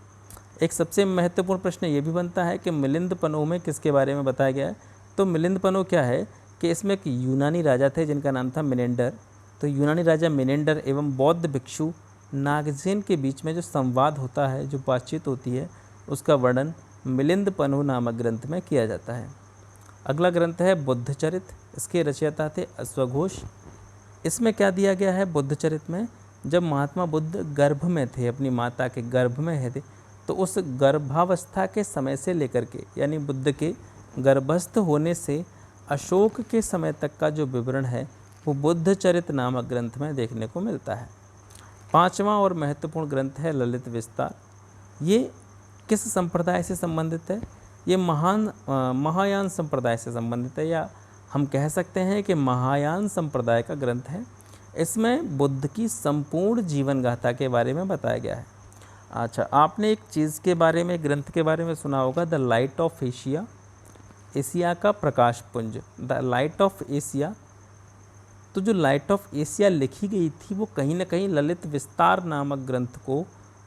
एक सबसे महत्वपूर्ण प्रश्न ये भी बनता है कि मिलिंद पन्हो में किसके बारे में बताया गया है? तो मिलिंद पन्हो क्या है कि इसमें एक यूनानी राजा थे जिनका नाम था मिनेंडर। तो यूनानी राजा मिनेंडर एवं बौद्ध भिक्षु नागसेन के बीच में जो संवाद होता है, जो बातचीत होती है, उसका वर्णन मिलिंद पन्हो नामक ग्रंथ में किया जाता है। अगला ग्रंथ है बुद्धचरित। इसके रचयिता थे अश्वघोष। इसमें क्या दिया गया है? बुद्धचरित में जब महात्मा बुद्ध गर्भ में थे, अपनी माता के गर्भ में थे, तो उस गर्भावस्था के समय से लेकर के, यानी बुद्ध के गर्भस्थ होने से अशोक के समय तक का जो विवरण है वो बुद्धचरित नामक ग्रंथ में देखने को मिलता है। 5वां और महत्वपूर्ण ग्रंथ है ललित विस्तार। ये किस संप्रदाय से संबंधित है? ये महायान संप्रदाय से संबंधित है, या हम कह सकते हैं कि महायान संप्रदाय का ग्रंथ है। इसमें बुद्ध की संपूर्ण जीवन गाथा के बारे में बताया गया है। अच्छा, आपने एक चीज़ के बारे में, ग्रंथ के बारे में सुना होगा, the light of Asia, Asia का प्रकाश पुंज, द लाइट ऑफ एशिया। तो जो लाइट ऑफ एशिया लिखी गई थी वो कहीं ना कहीं ललित विस्तार नामक ग्रंथ को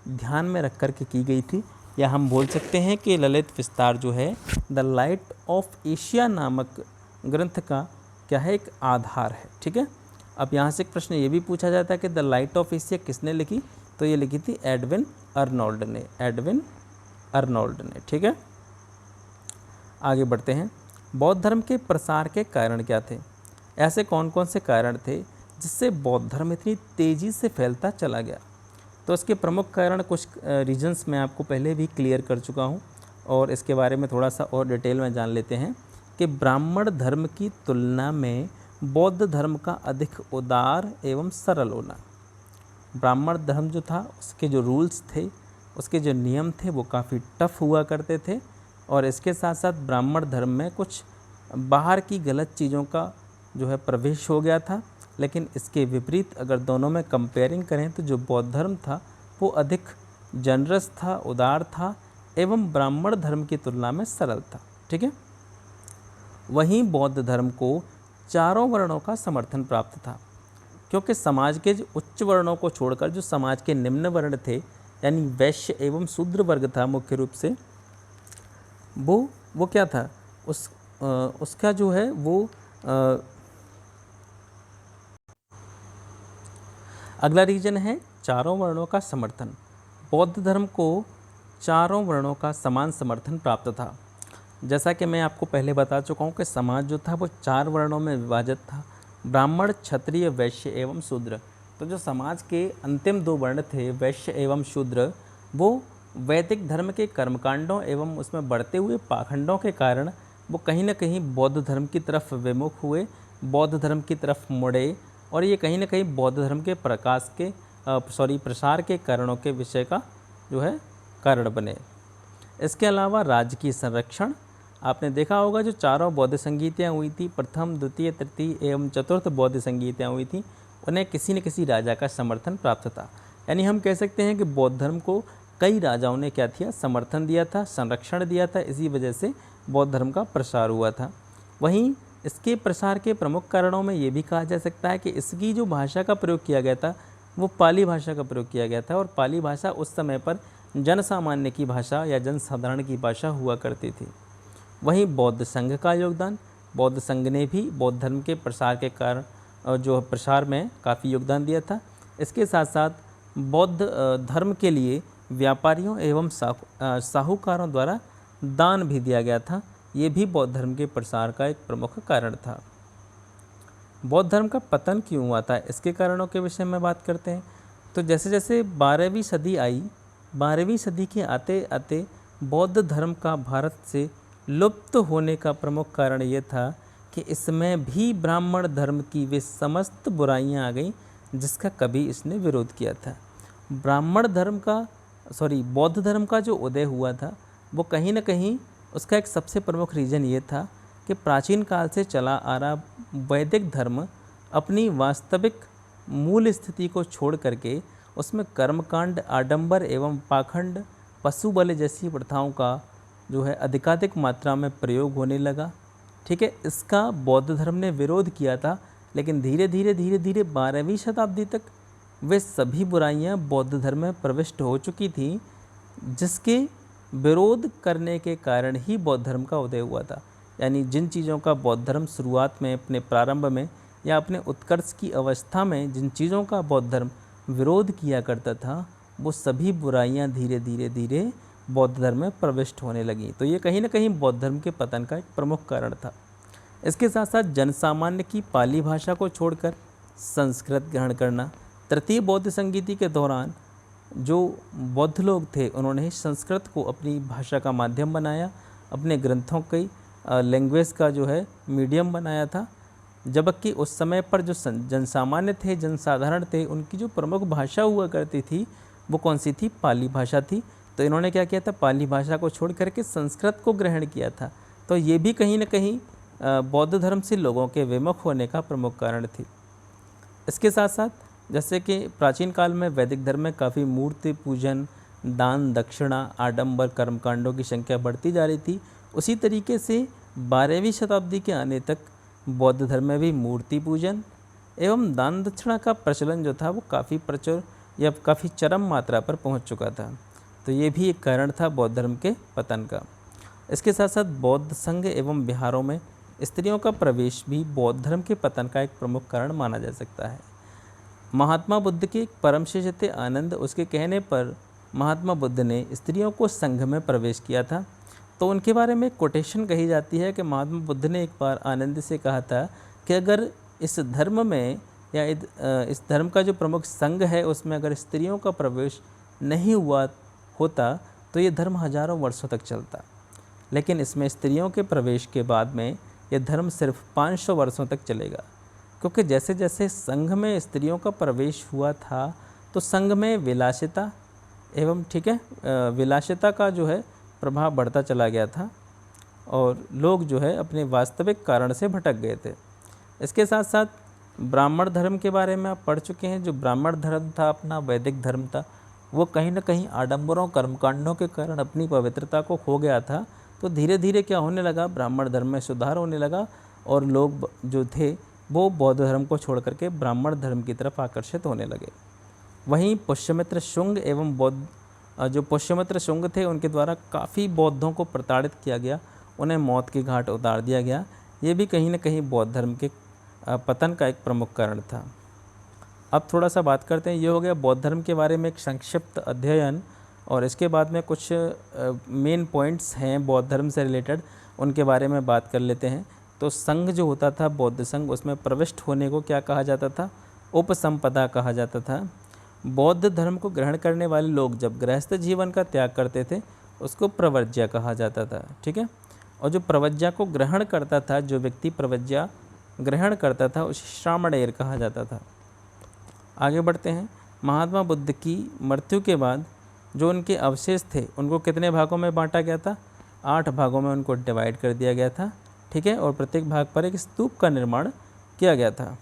ध्यान में रख कर के की गई थी, या हम बोल सकते हैं कि ललित विस्तार जो है द लाइट ऑफ एशिया नामक ग्रंथ का क्या है, एक आधार है। ठीक है, अब यहाँ से एक प्रश्न ये भी पूछा जाता है कि द लाइट ऑफ एशिया किसने लिखी, तो ये लिखी थी एडविन अर्नोल्ड ने, एडविन अर्नोल्ड ने। ठीक है, आगे बढ़ते हैं। बौद्ध धर्म के प्रसार के कारण क्या थे? ऐसे कौन कौन से कारण थे जिससे बौद्ध धर्म इतनी तेज़ी से फैलता चला गया? तो इसके प्रमुख कारण कुछ रीजन्स मैं आपको पहले भी क्लियर कर चुका हूँ, और इसके बारे में थोड़ा सा और डिटेल में जान लेते हैं कि ब्राह्मण धर्म की तुलना में बौद्ध धर्म का अधिक उदार एवं सरल होना। ब्राह्मण धर्म जो था उसके जो रूल्स थे, उसके जो नियम थे वो काफ़ी टफ हुआ करते थे, और इसके साथ साथ ब्राह्मण धर्म में कुछ बाहर की गलत चीज़ों का जो है प्रवेश हो गया था। लेकिन इसके विपरीत अगर दोनों में कंपेयरिंग करें तो जो बौद्ध धर्म था वो अधिक जनरस था, उदार था, एवं ब्राह्मण धर्म की तुलना में सरल था। ठीक है, वहीं बौद्ध धर्म को चारों वर्णों का समर्थन प्राप्त था, क्योंकि समाज के जो उच्च वर्णों को छोड़कर जो समाज के निम्न वर्ण थे, यानी वैश्य एवं शूद्र वर्ग था मुख्य रूप से, वो क्या था, उसका जो है वो अगला रीजन है चारों वर्णों का समर्थन। बौद्ध धर्म को चारों वर्णों का समान समर्थन प्राप्त था। जैसा कि मैं आपको पहले बता चुका हूँ कि समाज जो था वो 4 वर्णों में विभाजित था, ब्राह्मण, क्षत्रिय, वैश्य एवं शूद्र। तो जो समाज के अंतिम 2 वर्ण थे, वैश्य एवं शूद्र, वो वैदिक धर्म के कर्मकांडों एवं उसमें बढ़ते हुए पाखंडों के कारण वो कहीं ना कहीं बौद्ध धर्म की तरफ विमुख हुए, बौद्ध धर्म की तरफ मुड़े, और ये कहीं ना कहीं बौद्ध धर्म के प्रसार के कारणों के विषय का जो है कारण बने। इसके अलावा राजकीय संरक्षण, आपने देखा होगा जो चारों बौद्ध संगीतियाँ हुई थी, प्रथम, द्वितीय, तृतीय एवं चतुर्थ बौद्ध संगीतियाँ हुई थी, उन्हें किसी न किसी राजा का समर्थन प्राप्त था। यानी हम कह सकते हैं कि बौद्ध धर्म को कई राजाओं ने क्या किया, समर्थन दिया था, संरक्षण दिया था, इसी वजह से बौद्ध धर्म का प्रसार हुआ था। वहीं इसके प्रसार के प्रमुख कारणों में ये भी कहा जा सकता है कि इसकी जो भाषा का प्रयोग किया गया था वो पाली भाषा का प्रयोग किया गया था, और पाली भाषा उस समय पर जन सामान्य की भाषा या जनसाधारण की भाषा हुआ करती थी। वहीं बौद्ध संघ का योगदान, बौद्ध संघ ने भी बौद्ध धर्म के प्रसार के कारण जो प्रसार में काफ़ी योगदान दिया था। इसके साथ साथ बौद्ध धर्म के लिए व्यापारियों एवं साहूकारों द्वारा दान भी दिया गया था, ये भी बौद्ध धर्म के प्रसार का एक प्रमुख कारण था। बौद्ध धर्म का पतन क्यों हुआ था, इसके कारणों के विषय में बात करते हैं। तो जैसे जैसे 12वीं सदी आई, 12वीं सदी के आते आते बौद्ध धर्म का भारत से लुप्त होने का प्रमुख कारण ये था कि इसमें भी ब्राह्मण धर्म की वे समस्त बुराइयां आ गईं जिसका कभी इसने विरोध किया था। बौद्ध धर्म का जो उदय हुआ था वो कहीं ना कहीं उसका एक सबसे प्रमुख रीज़न ये था कि प्राचीन काल से चला आ रहा वैदिक धर्म अपनी वास्तविक मूल स्थिति को छोड़ करके उसमें कर्मकांड, आडंबर एवं पाखंड, पशु बलि जैसी प्रथाओं का जो है अधिकाधिक मात्रा में प्रयोग होने लगा। ठीक है, इसका बौद्ध धर्म ने विरोध किया था, लेकिन धीरे धीरे 12वीं शताब्दी तक वे सभी बुराइयां बौद्ध धर्म में प्रविष्ट हो चुकी थी, जिसके विरोध करने के कारण ही बौद्ध धर्म का उदय हुआ था। यानी जिन चीज़ों का बौद्ध धर्म शुरुआत में, अपने प्रारंभ में या अपने उत्कर्ष की अवस्था में जिन चीज़ों का बौद्ध धर्म विरोध किया करता था, वो सभी बुराइयां धीरे धीरे बौद्ध धर्म में प्रविष्ट होने लगी। तो ये कहीं ना कहीं बौद्ध धर्म के पतन का एक प्रमुख कारण था। इसके साथ साथ जनसामान्य की पाली भाषा को छोड़कर संस्कृत ग्रहण करना। तृतीय बौद्ध संगीति के दौरान जो बौद्ध लोग थे उन्होंने संस्कृत को अपनी भाषा का माध्यम बनाया, अपने ग्रंथों की लैंग्वेज का जो है मीडियम बनाया था, जबकि उस समय पर जो जनसामान्य थे, जनसाधारण थे, उनकी जो प्रमुख भाषा हुआ करती थी वो कौन सी थी, पाली भाषा थी। तो इन्होंने क्या किया था, पाली भाषा को छोड़ करके संस्कृत को ग्रहण किया था। तो ये भी कहीं ना कहीं बौद्ध धर्म से लोगों के विमुख होने का प्रमुख कारण थी। इसके साथ साथ जैसे कि प्राचीन काल में वैदिक धर्म में काफ़ी मूर्ति पूजन, दान दक्षिणा आडंबर कर्मकांडों की संख्या बढ़ती जा रही थी, उसी तरीके से 12वीं शताब्दी के आने तक बौद्ध धर्म में भी मूर्ति पूजन एवं दान दक्षिणा का प्रचलन जो था वो काफ़ी प्रचुर या काफ़ी चरम मात्रा पर पहुंच चुका था। तो ये भी एक कारण था बौद्ध धर्म के पतन का। इसके साथ साथ बौद्ध संघ एवं बिहारों में स्त्रियों का प्रवेश भी बौद्ध धर्म के पतन का एक प्रमुख कारण माना जा सकता है। महात्मा बुद्ध के एक परम शिष्य थे आनंद, उसके कहने पर महात्मा बुद्ध ने स्त्रियों को संघ में प्रवेश किया था। तो उनके बारे में कोटेशन कही जाती है कि महात्मा बुद्ध ने एक बार आनंद से कहा था कि अगर इस धर्म में या इस धर्म का जो प्रमुख संघ है उसमें अगर स्त्रियों का प्रवेश नहीं हुआ होता तो ये धर्म हजारों वर्षों तक चलता, लेकिन इसमें स्त्रियों के प्रवेश के बाद में यह धर्म सिर्फ 500 वर्षों तक चलेगा। क्योंकि जैसे जैसे संघ में स्त्रियों का प्रवेश हुआ था तो संघ में विलासिता एवं विलासिता का जो है प्रभाव बढ़ता चला गया था और लोग जो है अपने वास्तविक कारण से भटक गए थे। इसके साथ साथ ब्राह्मण धर्म के बारे में आप पढ़ चुके हैं। जो ब्राह्मण धर्म था अपना वैदिक धर्म था, वो कहीं ना कहीं आडंबरों कर्मकांडों के कारण अपनी पवित्रता को खो गया था। तो धीरे धीरे क्या होने लगा, ब्राह्मण धर्म में सुधार होने लगा और लोग जो थे वो बौद्ध धर्म को छोड़ करके ब्राह्मण धर्म की तरफ आकर्षित होने लगे। वहीं पुष्यमित्र शुंग एवं बौद्ध जो पुष्यमित्र शुंग थे उनके द्वारा काफ़ी बौद्धों को प्रताड़ित किया गया, उन्हें मौत के घाट उतार दिया गया। ये भी कहीं ना कहीं बौद्ध धर्म के पतन का एक प्रमुख कारण था। अब थोड़ा सा बात करते हैं, ये हो गया बौद्ध धर्म के बारे में एक संक्षिप्त अध्ययन, और इसके बाद में कुछ मेन पॉइंट्स हैं बौद्ध धर्म से रिलेटेड, उनके बारे में बात कर लेते हैं। तो संघ जो होता था बौद्ध संघ, उसमें प्रविष्ट होने को क्या कहा जाता था, उपसंपदा कहा जाता था। बौद्ध धर्म को ग्रहण करने वाले लोग जब गृहस्थ जीवन का त्याग करते थे उसको प्रवज्या कहा जाता था, ठीक है। और जो प्रवज्या को ग्रहण करता था, जो व्यक्ति प्रवज्या ग्रहण करता था उसे श्रामणेर कहा जाता था। आगे बढ़ते हैं। महात्मा बुद्ध की मृत्यु के बाद जो उनके अवशेष थे उनको कितने भागों में बांटा गया था, 8 भागों में उनको डिवाइड कर दिया गया था, ठीक है। और प्रत्येक भाग पर एक स्तूप का निर्माण किया गया था।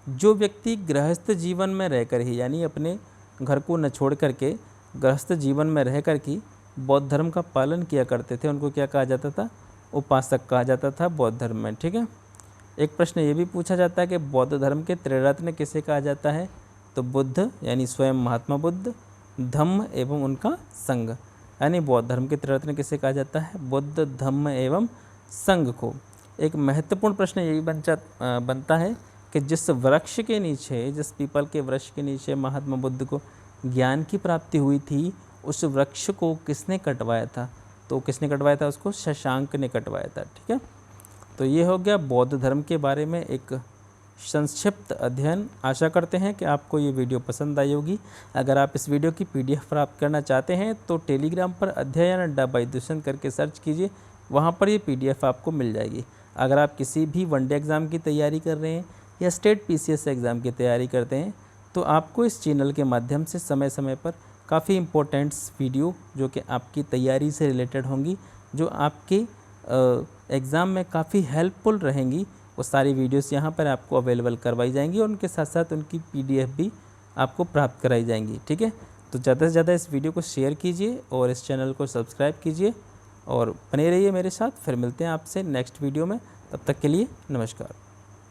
जो व्यक्ति गृहस्थ जीवन में रहकर ही, यानी अपने घर को न छोड़ करके गृहस्थ जीवन में रह कर के बौद्ध धर्म का पालन किया करते थे, उनको क्या कहा जाता था, उपासक कहा जाता था बौद्ध धर्म में, ठीक है। एक प्रश्न ये भी पूछा जाता है कि बौद्ध धर्म के त्रिरत्न किसे कहा जाता है, तो बुद्ध यानी स्वयं महात्मा बुद्ध, धम्म एवं उनका संघ, यानी बौद्ध धर्म के त्रिरत्न किसे कहा जाता है, बुद्ध धम्म एवं संघ को। एक महत्वपूर्ण प्रश्न यही बनता है कि जिस वृक्ष के नीचे, जिस पीपल के वृक्ष के नीचे महात्मा बुद्ध को ज्ञान की प्राप्ति हुई थी, उस वृक्ष को किसने कटवाया था, तो किसने कटवाया था, उसको शशांक ने कटवाया था, ठीक है। तो ये हो गया बौद्ध धर्म के बारे में एक संक्षिप्त अध्ययन। आशा करते हैं कि आपको ये वीडियो पसंद आई होगी। अगर आप इस वीडियो की PDF प्राप्त करना चाहते हैं तो टेलीग्राम पर अध्ययन अड्डा बाय दुष्यंत करके सर्च कीजिए, वहाँ पर ये PDF आपको मिल जाएगी। अगर आप किसी भी वनडे एग्ज़ाम की तैयारी कर रहे हैं या स्टेट PCS एग्ज़ाम की तैयारी करते हैं तो आपको इस चैनल के माध्यम से समय समय पर काफ़ी इम्पोर्टेंट्स वीडियो जो कि आपकी तैयारी से रिलेटेड होंगी, जो आपके एग्ज़ाम में काफ़ी हेल्पफुल रहेंगी, वो सारी वीडियोस यहाँ पर आपको अवेलेबल करवाई जाएंगी और उनके साथ साथ उनकी PDF भी आपको प्राप्त कराई जाएंगी, ठीक है। तो ज़्यादा से ज़्यादा इस वीडियो को शेयर कीजिए और इस चैनल को सब्सक्राइब कीजिए और बने रहिए मेरे साथ। फिर मिलते हैं आपसे नेक्स्ट वीडियो में, तब तक के लिए नमस्कार।